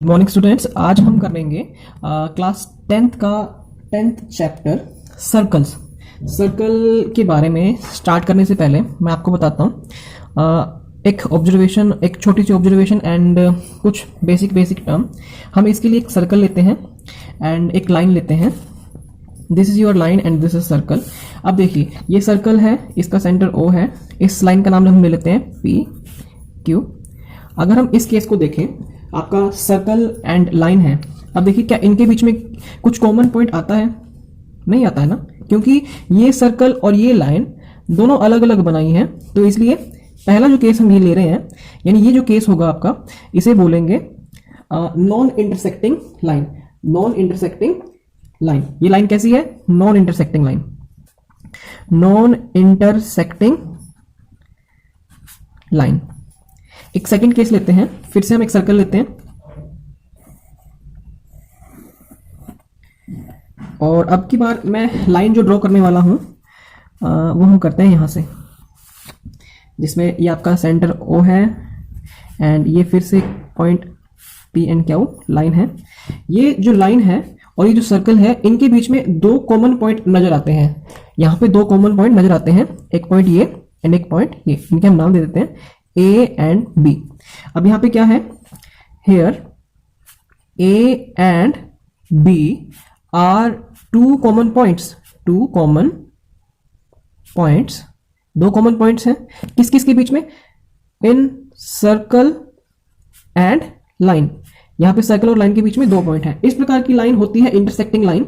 Good morning students. आज हम करेंगे क्लास टेंथ का टेंथ चैप्टर सर्कल्स। सर्कल के बारे में स्टार्ट करने से पहले मैं आपको बताता हूँ एक ऑब्जर्वेशन, एक छोटी सी ऑब्जर्वेशन एंड कुछ बेसिक टर्म। हम इसके लिए एक सर्कल लेते हैं एंड एक लाइन लेते हैं। This is your line and this is circle. अब देखिए, ये सर्कल है, इसका सेंटर O है। इस लाइन का नाम हम ले लेते हैं P Q। अगर हम इस केस को देखें, आपका सर्कल एंड लाइन है। अब देखिए, क्या इनके बीच में कुछ कॉमन पॉइंट आता है? नहीं आता है ना, क्योंकि ये सर्कल और ये लाइन दोनों अलग अलग बनाई हैं। तो इसलिए पहला जो केस हम ये ले रहे हैं, यानी ये जो केस होगा आपका, इसे बोलेंगे non intersecting line. Non intersecting line, ये लाइन कैसी है? Non intersecting line. Non intersecting line. एक सेकंड केस लेते हैं, फिर से हम एक सर्कल लेते हैं और अब की बार मैं लाइन जो ड्रॉ करने वाला हूं वो हम करते हैं यहां से, जिसमें ये आपका सेंटर O है एंड ये फिर से point P and Q line है। ये जो लाइन है और ये जो सर्कल है, इनके बीच में दो कॉमन पॉइंट नजर आते हैं। यहाँ पे दो कॉमन पॉइंट नजर आते हैं, एक पॉइंट ये एंड एक पॉइंट ये। इनके हम नाम दे देते हैं A एंड B। अब यहाँ पे क्या है? Here A and B are two common points. Two common points, दो कॉमन पॉइंट्स हैं किस किस के बीच में? In circle and line. यहाँ पे सर्कल और लाइन के बीच में दो पॉइंट है। इस प्रकार की लाइन होती है इंटरसेक्टिंग लाइन।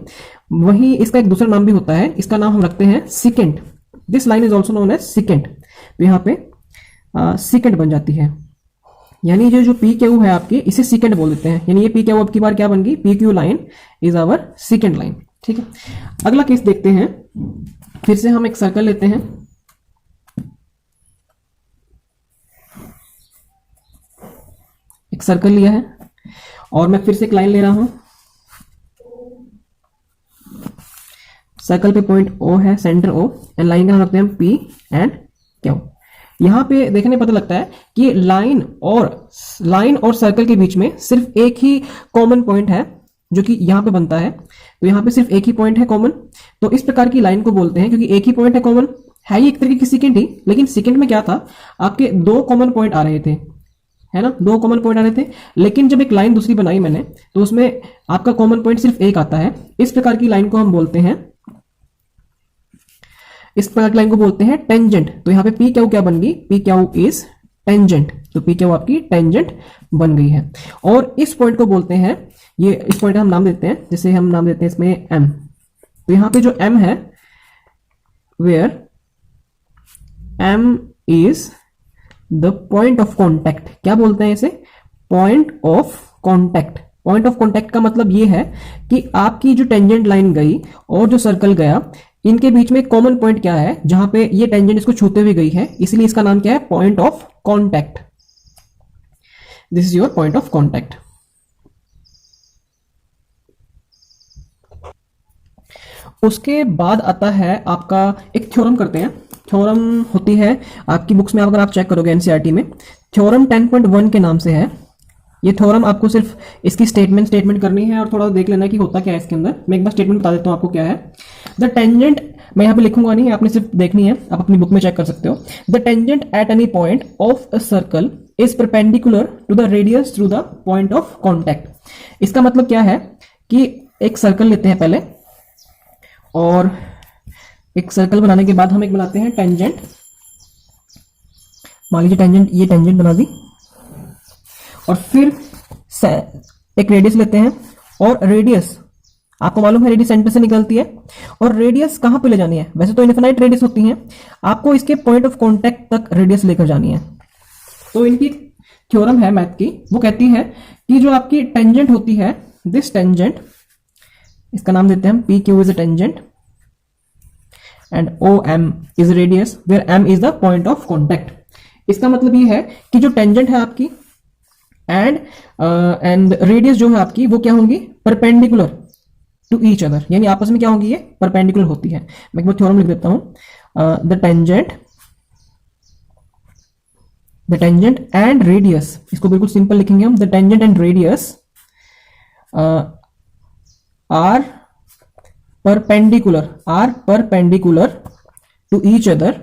वहीं इसका एक दूसरा नाम भी होता है, इसका नाम हम रखते हैं secant. This line is also known as secant. तो यहाँ पे सिकेंट बन जाती है, यानी जो पी क्यू है आपकी, इसे सिकेंट बोल देते हैं। यानी ये पी क्यू अब की बार क्या बन गई? P Q line is our secant line. ठीक है, अगला केस देखते हैं। फिर से हम एक सर्कल लेते हैं, एक सर्कल लिया है और मैं फिर से एक लाइन ले रहा हूं। सर्कल पे पॉइंट O है, सेंटर O, एंड लाइन का नाम रखते हैं P एंड Q। यहां पे देखने पता लगता है कि लाइन और सर्कल के बीच में सिर्फ एक ही कॉमन पॉइंट है जो कि यहां पे बनता है। तो यहां पे सिर्फ एक ही पॉइंट है कॉमन, तो इस प्रकार की लाइन को बोलते हैं, क्योंकि एक ही पॉइंट है कॉमन। है ये एक तरीके की सिकेंट ही, लेकिन सिकेंट में क्या था, आपके दो कॉमन पॉइंट आ रहे थे, है ना, दो कॉमन पॉइंट आ रहे थे। लेकिन जब एक लाइन दूसरी बनाई मैंने, तो उसमें आपका कॉमन पॉइंट सिर्फ एक आता है। इस प्रकार की लाइन को हम बोलते हैं, इस प्रकार की लाइन को बोलते हैं टेंजेंट। तो यहाँ पे पी क्यू क्या बन गई? P Q is tangent. तो पी क्यू आपकी टेंजेंट बन गई है। और इस पॉइंट को बोलते हैं, ये इस पॉइंट का हम नाम देते हैं, जैसे हम नाम देते हैं इसमें M। तो यहाँ पे जो M है, where M is the point of contact. क्या बोलते हैं इसे? Point of contact. Point of contact का मतलब ये है कि आपकी जो टेंजेंट लाइन गई और जो सर्कल गया, इनके बीच में कॉमन पॉइंट क्या है, जहां पे ये टेंजेंट इसको छूते हुए गई है, इसलिए इसका नाम क्या है? Point of contact. This is your point of contact. उसके बाद आता है आपका एक थ्योरम करते हैं। थ्योरम होती है आपकी बुक्स में, अगर आप चेक करोगे एनसीईआरटी में, थ्योरम 10.1 के नाम से है। ये थ्योरम आपको सिर्फ इसकी स्टेटमेंट करनी है और थोड़ा देख लेना कि होता क्या है इसके अंदर। मैं एक बार स्टेटमेंट बता देता हूं आपको क्या है। द टेंजेंट, मैं यहां पे लिखूंगा नहीं, आपने सिर्फ देखनी है, आप अपनी बुक में चेक कर सकते हो। The tangent at any point of a circle is perpendicular to the radius through the point of contact. इसका मतलब क्या है कि एक सर्कल लेते हैं पहले, और एक सर्कल बनाने के बाद हम एक बनाते हैं टेंजेंट। मान लीजिए टेंजेंट, ये टेंजेंट बना दी, और फिर एक रेडियस लेते हैं। और रेडियस आपको मालूम है, रेडियस सेंटर से निकलती है, और रेडियस कहां पे ले जानी है? वैसे तो इनफिनाइट रेडियस होती है, आपको इसके पॉइंट ऑफ कॉन्टैक्ट तक रेडियस लेकर जानी है। तो इनकी थ्योरम है मैथ की, वो कहती है कि जो आपकी टेंजेंट होती है, दिस टेंजेंट, इसका नाम देते हैं हम P Q is a tangent and O M is radius where M is the point of contact. इसका मतलब ये है कि जो टेंजेंट है आपकी एंड रेडियस जो है आपकी, वो क्या होंगी? परपेंडिकुलर टू ईच अदर, यानी आपस में क्या होंगी? ये परपेंडिकुलर होती है। मैं एक बार थ्योरम लिख देता हूं। द टेंजेंट एंड रेडियस, इसको बिल्कुल सिंपल लिखेंगे हम। The tangent and radius are perpendicular to each other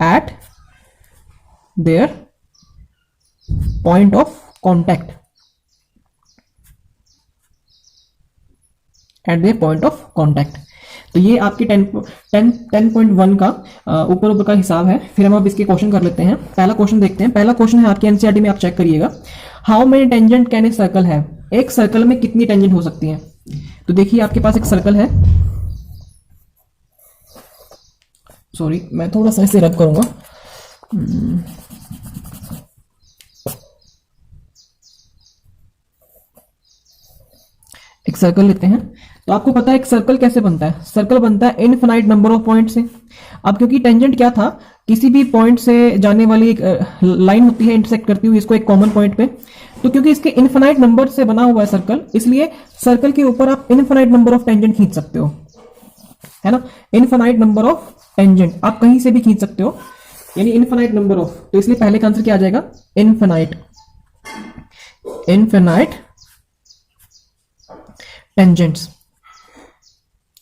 at their point of contact, तो ये आपकी 10.1 का ऊपर का हिसाब है। फिर हम अब इसके क्वेश्चन कर लेते हैं। पहला क्वेश्चन देखते हैं। पहला क्वेश्चन है आपके एनसीईआरटी में, आप चेक करिएगा। How many tangent can a circle है, एक सर्कल में कितनी टेंजेंट हो सकती हैं। तो देखिए आपके पास एक सर्कल है, सॉरी मैं थोड़ा सा इसे रब करूंगा। एक सर्कल लेते हैं। तो आपको पता है एक सर्कल कैसे बनता है, सर्कल बनता है इनफिनाइट नंबर ऑफ पॉइंट से। अब क्योंकि टेंजेंट क्या था, किसी भी पॉइंट से जाने वाली एक लाइन होती है इंटरसेक्ट करती हुई इसको एक कॉमन पॉइंट पे, तो क्योंकि इसके इनफिनाइट नंबर से बना हुआ है सर्कल, इसलिए सर्कल के ऊपर आप इनफिनाइट नंबर ऑफ टेंजेंट खींच सकते हो, है ना। इनफिनाइट नंबर ऑफ टेंजेंट आप कहीं से भी खींच सकते हो, यानी इनफिनाइट नंबर ऑफ, तो इसलिए पहले का आंसर क्या आ जाएगा, infinite tangents,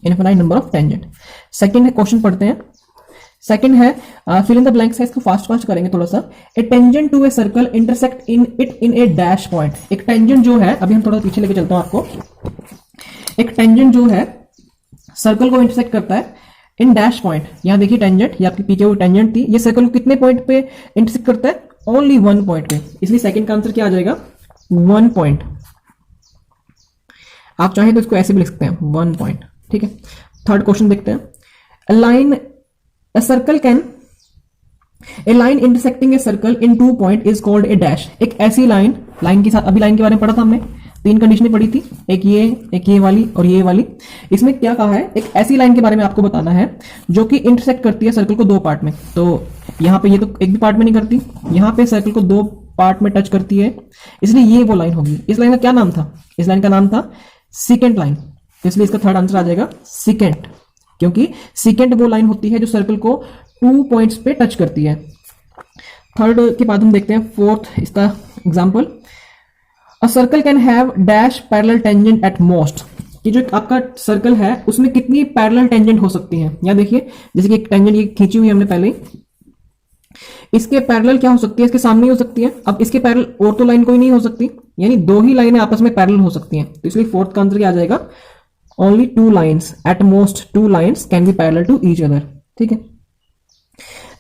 infinite number of tangent. Second है, क्वेश्चन पढ़ते हैं। सेकंड है फिल इन द ब्लैंक्स है, इसको फास्ट करेंगे थोड़ा सा। A tangent to a circle intersect in a dash point. एक टेंजेंट जो है, अभी हम थोड़ा पीछे लेके चलता हूं आपको। एक टेंजेंट जो है सर्कल को इंटरसेक्ट करता है इन डैश पॉइंट। यहां देखिए टेंजेंट, ये आपकी पीछे वो टेंजेंट थी, ये सर्कल को कितने पॉइंट पे इंटरसेक्ट करता है, ओनली 1 पॉइंट पे, इसलिए सेकंड का आंसर क्या आ जाएगा, 1 पॉइंट। आप चाहें तो इसको ऐसे भी लिख सकते हैं, 1 पॉइंट, ठीक है। थर्ड क्वेश्चन देखते हैं। A line intersecting a circle in 2 point is called a dash। एक ऐसी लाइन के साथ, अभी लाइन के बारे में पढ़ा था हमने, 3 कंडीशनें पढ़ी थी, एक ये वाली और ये वाली। इसमें क्या कहा है, एक ऐसी लाइन के बारे में आपको बताना है जो कि इंटरसेक्ट करती है सर्कल को 2 पार्ट में। तो यहाँ पे ये तो एक भी पार्ट में नहीं करती, यहाँ पे सर्कल को 2 पार्ट में टच करती है, इसलिए ये वो लाइन होगी। इस लाइन का क्या नाम था, इस लाइन का नाम था सीकेंट लाइन, इसलिए इसका थर्ड आंसर आ जाएगा सीकेंट, क्योंकि सीकेंट वो लाइन होती है जो सर्कल को 2 पॉइंट्स पे टच करती है। थर्ड के बाद हम देखते हैं फोर्थ इसका example. A circle can have dash parallel tangent at most. कि जो आपका सर्कल है उसमें कितनी पैरेलल टेंजेंट हो सकती हैं, यहाँ देखिए जैसे कि एक टेंजेंट ये खींची हुई है हमने पहले ही, इसके पैरेलल क्या हो सकती है, इसके सामने हो सकती है। अब इसके पैरेलल और तो लाइन कोई नहीं हो सकती, यानी 2 ही लाइनें आपस में पैरेलल हो सकती हैं, तो इसलिए फोर्थ का आंसर क्या आ जाएगा, only 2 lines, at most 2 lines can be parallel to each other, ठीक है।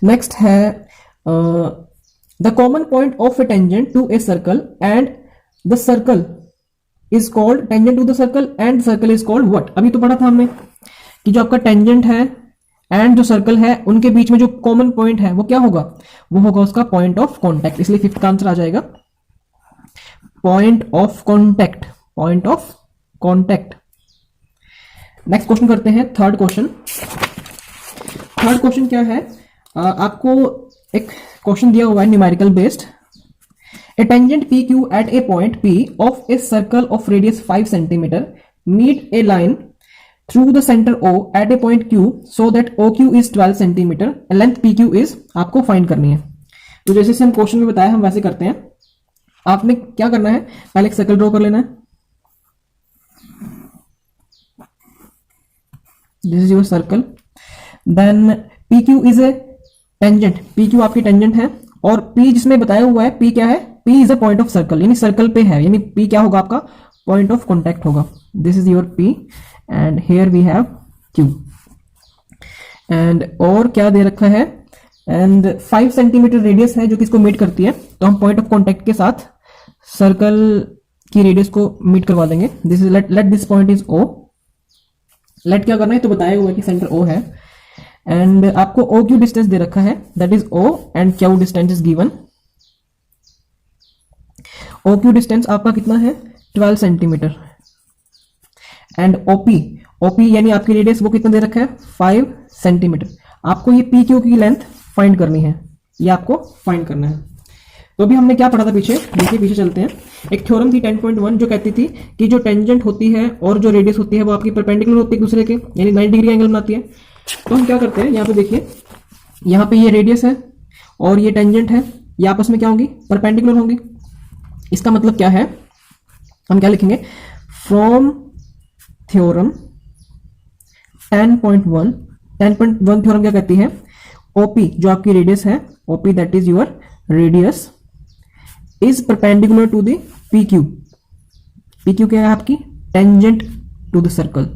नेक्स्ट है the common point of a tangent to a circle and the circle is called tangent to the circle and circle is called what। अभी तो पढ़ा था हमने कि जो आपका टेंजेंट है एंड जो सर्कल है उनके बीच में जो कॉमन पॉइंट है वो क्या होगा, वो होगा उसका पॉइंट ऑफ कॉन्टैक्ट, इसलिए फिफ्थ का आंसर आ जाएगा point of contact, point of contact. Next question करते हैं, थर्ड क्वेश्चन। थर्ड क्वेश्चन क्या है, आपको एक क्वेश्चन दिया हुआ है numerical based. A tangent P Q at a point P of a circle of radius 5 centimetre meet a line through the centre O at a point Q so that O Q is 12 centimetre, length P Q is आपको find करनी है। तो जैसे से हम question में बताया हम वैसे करते हैं। आपने क्या करना है, पहले एक सर्कल ड्रॉ कर लेना है, this is your circle, then P Q is a tangent, P Q आपकी टेंजेंट है, और पी जिसमें बताया हुआ है पी क्या है, P is a point of circle, यानी सर्कल पे है, यानी पी क्या होगा आपका पॉइंट ऑफ कॉन्टैक्ट होगा। This is your P and here we have Q, and और क्या दे रखा है, एंड 5 सेंटीमीटर रेडियस है जो कि इसको मीट करती है, तो हम पॉइंट ऑफ कॉन्टैक्ट के साथ सर्कल की रेडियस को मीट करवा देंगे। This is let this point is O, let क्या करना है तो बताया हुआ है कि सेंटर ओ है, एंड आपको ओ क्यू डिस्टेंस दे रखा है, that is O and Q distance is given. O Q distance आपका कितना है 12 सेंटीमीटर, एंड ओपी यानी आपकी रेडियस वो कितना दे रखा है 5 सेंटीमीटर। आपको ये पी क्यू की लेंथ फाइंड करनी है, ये आपको फाइंड करना है। तो अभी हमने क्या पढ़ा था पीछे, देखिए पीछे चलते हैं। एक थ्योरम थी 10.1 जो कहती थी कि जो टेंजेंट होती है और जो रेडियस होती है वो आपकी परपेंडिकुलर होती है एक दूसरे के, यानी 90 डिग्री एंगल बनाती है। तो हम क्या करते हैं, यहाँ पे देखिए, यहाँ पे ये रेडियस है और ये टेंजेंट है, ये आपस में क्या होंगी परपेंडिकुलर होंगी, इसका मतलब क्या है, हम क्या लिखेंगे, फ्रॉम थ्योरम 10.1, 10.1 थ्योरम क्या कहती है, ओपी जो आपकी रेडियस है, OP that is your radius is perpendicular to the P Q. P Q क्या है आपकी, टेंजेंट टू द सर्कल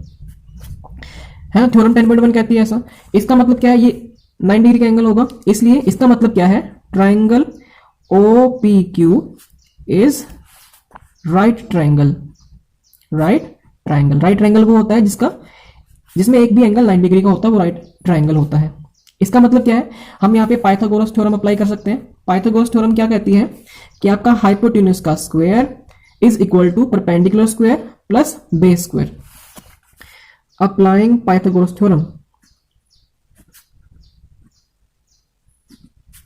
है, थ्योरम 10.1 कहती है ऐसा। इसका मतलब क्या है, ये 9 डिग्री का एंगल होगा, इसलिए इसका मतलब क्या है, triangle O P Q is right triangle. Right triangle, right triangle वो होता है जिसमें एक भी एंगल 9 डिग्री का होता है, वो राइट ट्राइंगल होता है। इसका मतलब क्या है, हम यहाँ पे पाइथागोरस थ्योरम अप्लाई कर सकते हैं। पाइथागोरस थ्योरम क्या कहती है कि आपका हाइपोटेन्यूज का square is equal to perpendicular square plus base square. Applying Pythagoras theorem,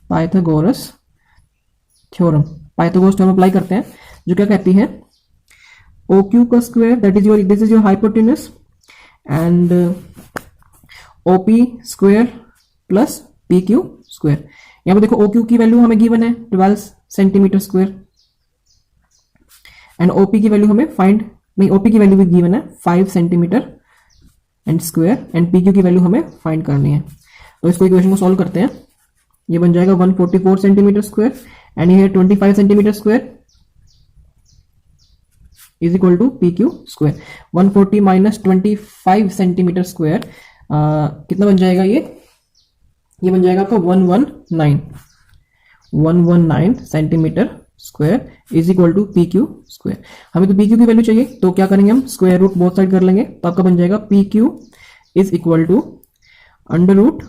Pythagoras theorem, Pythagoras theorem apply करते हैं, जो क्या कहती है, ओ क्यू का square that is your, this is your hypotenuse and OP square plus P Q square. यहां पर देखो ओ क्यू की वैल्यू हमें गिवन है 12 सेंटीमीटर स्क्वायर एंड ओपी की वैल्यू हमें फाइंड नहीं, ओपी की वैल्यू भी गिवन है 5 centimetre and square and P Q की वैल्यू हमें फाइंड करनी है। तो इसको इक्वेशन को सॉल्व करते हैं, ये बन जाएगा 144 सेंटीमीटर स्क्वायर एंड ये 25 centimetre square is equal to P Q square. 140 minus 25 centimetre square कितना बन जाएगा, ये बन जाएगा आपका 119 centimetre square is equal to P Q square. हमें तो पी क्यू की वैल्यू चाहिए, तो क्या करेंगे हम, स्क्वायर रूट बोथ साइड कर लेंगे, तो आपका बन जाएगा P Q is equal to under root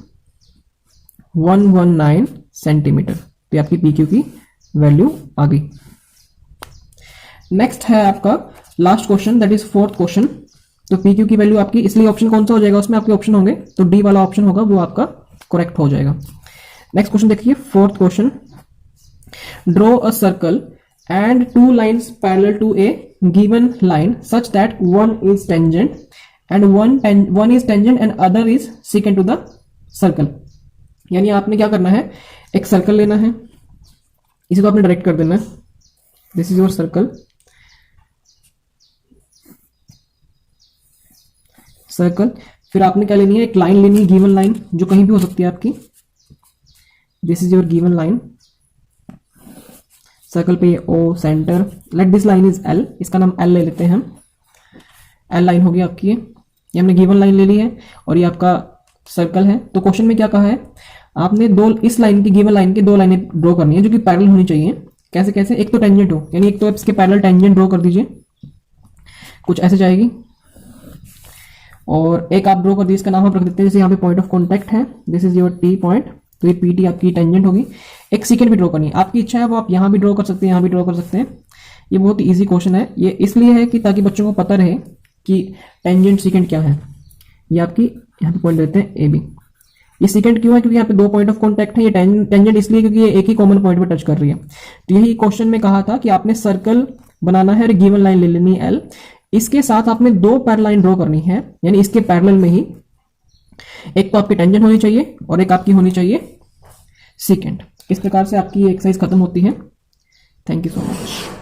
119 centimetre. तो आपकी पी क्यू की वैल्यू आ गई। नेक्स्ट है आपका last question, that is fourth question. तो पी क्यू की वैल्यू आपकी, इसलिए ऑप्शन कौन सा हो जाएगा, उसमें आपके ऑप्शन होंगे, तो डी वाला ऑप्शन होगा वो आपका करेक्ट हो जाएगा। नेक्स्ट क्वेश्चन देखिए, fourth question, draw a circle and 2 lines parallel to a given line such that one is tangent and one is tangent and other is secant to the circle। यानी आपने क्या करना है, एक circle लेना है, इसे तो आपने डायरेक्ट कर देना है, दिस इज योर सर्कल, फिर आपने क्या लेनी है, एक लाइन लेनी है, गिवन लाइन, जो कहीं भी हो सकती है आपकी, this is your given line, circle पे O centre, let this line is L, इसका नाम एल ले लेते हैं हम, एल लाइन होगी आपकी, ये हमने गिवन लाइन ले ली है और ये आपका सर्कल है। तो क्वेश्चन में क्या कहा है, आपने इस लाइन की, गिवन लाइन की 2 लाइनें ड्रॉ करनी है जो कि पैरेलल होनी चाहिए। कैसे कैसे, एक तो टेंजेंट हो, यानी एक तो इसके पैरेलल टेंजेंट ड्रॉ कर दीजिए, कुछ ऐसे जाएगी, और एक आप ड्रॉ कर दीजिए, इसका नाम आप रख देते हैं, जैसे यहाँ पे पॉइंट ऑफ कॉन्टैक्ट है, this is your T point, तो ये पी टी आपकी टेंजेंट होगी। एक सेकंड भी ड्रॉ करनी है, आपकी इच्छा है वो आप यहाँ भी ड्रॉ कर सकते हैं, यहाँ भी ड्रॉ कर सकते हैं। ये बहुत ही ईजी क्वेश्चन है, ये इसलिए है कि ताकि बच्चों को पता रहे कि टेंजेंट सेकंड क्या है। ये आपकी यहाँ पे पॉइंट देते हैं ए बी। ये सेकंड क्यों है, क्योंकि यहाँ पे 2 पॉइंट ऑफ कॉन्टैक्ट है, ये टेंजेंट इसलिए क्योंकि ये एक ही कॉमन पॉइंट पर टच कर रही है। तो यही क्वेश्चन में कहा था कि आपने सर्कल बनाना है और गिवन लाइन ले लेनी है एल, इसके साथ आपने 2 पैरेलल लाइन ड्रॉ करनी है, यानी इसके पैरेलल में ही एक तो आपकी टेंजेंट होनी चाहिए और एक आपकी होनी चाहिए सेकंड। इस प्रकार से आपकी एक्सरसाइज खत्म होती है। Thank you so much.